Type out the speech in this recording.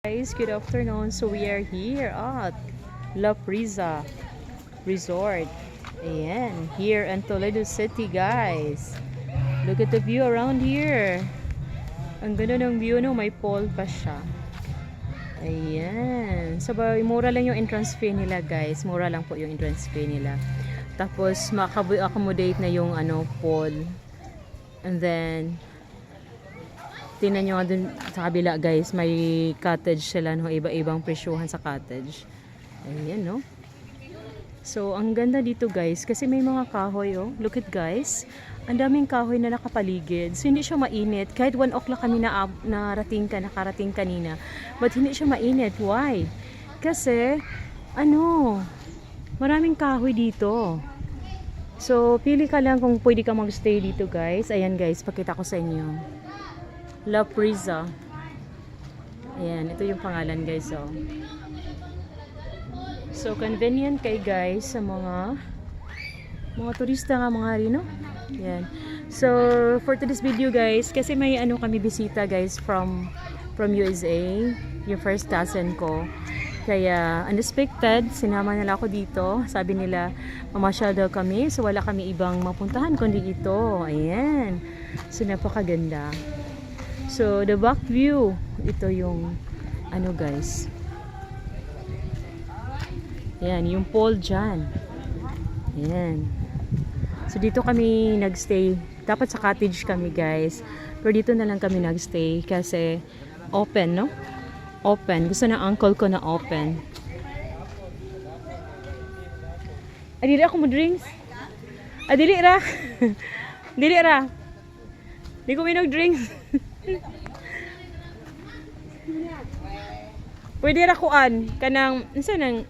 Guys, good afternoon. So we are here at La Prisa Resort. Ayan, here in Toledo City, guys. Look at the view around here. Ang ganda ng view, no? May pool pa siya. Ayan. Sabay, mura lang yung entrance fee nila, guys. Mura lang po yung entrance fee nila. Tapos, maka-accommodate na yung pool. And then, tingnan nyo nga dun sa kabila, guys, may cottage sila, no? Iba-ibang presyuhan sa cottage. Ayan, no? So, ang ganda dito, guys, kasi may mga kahoy, oh. Look at, guys. Ang daming kahoy na nakapaligid. So, hindi siya mainit. Kahit 1 o'clock kami nakarating kanina. But, hindi siya mainit. Why? Kasi, maraming kahoy dito. So, pili ka lang kung pwede ka magstay dito, guys. Ayan, guys, pakita ko sa inyo. La Prisa. Ayan, ito yung pangalan, guys, oh. So, convenient kay, guys, sa mga turista nga, mga rino. Ayan. So, for today's video, guys, kasi may kami bisita, guys, from USA, yung first cousin ko. Kaya, unexpected, sinama nila ako dito. Sabi nila, mamasyal daw kami, so wala kami ibang mapuntahan kundi ito. Ayan. So, napakaganda. So, the back view, ito yung, guys. Ayan, yung pool dyan. Ayan. So, dito kami nagstay. Dapat sa cottage kami, guys. Pero dito na lang kami nagstay kasi open, no? Open. Gusto ng uncle ko na open. Dili ako mo drinks. Dili ra. Dili ra. Di ko minog drinks. Pwede ra kuan kanang unsa nang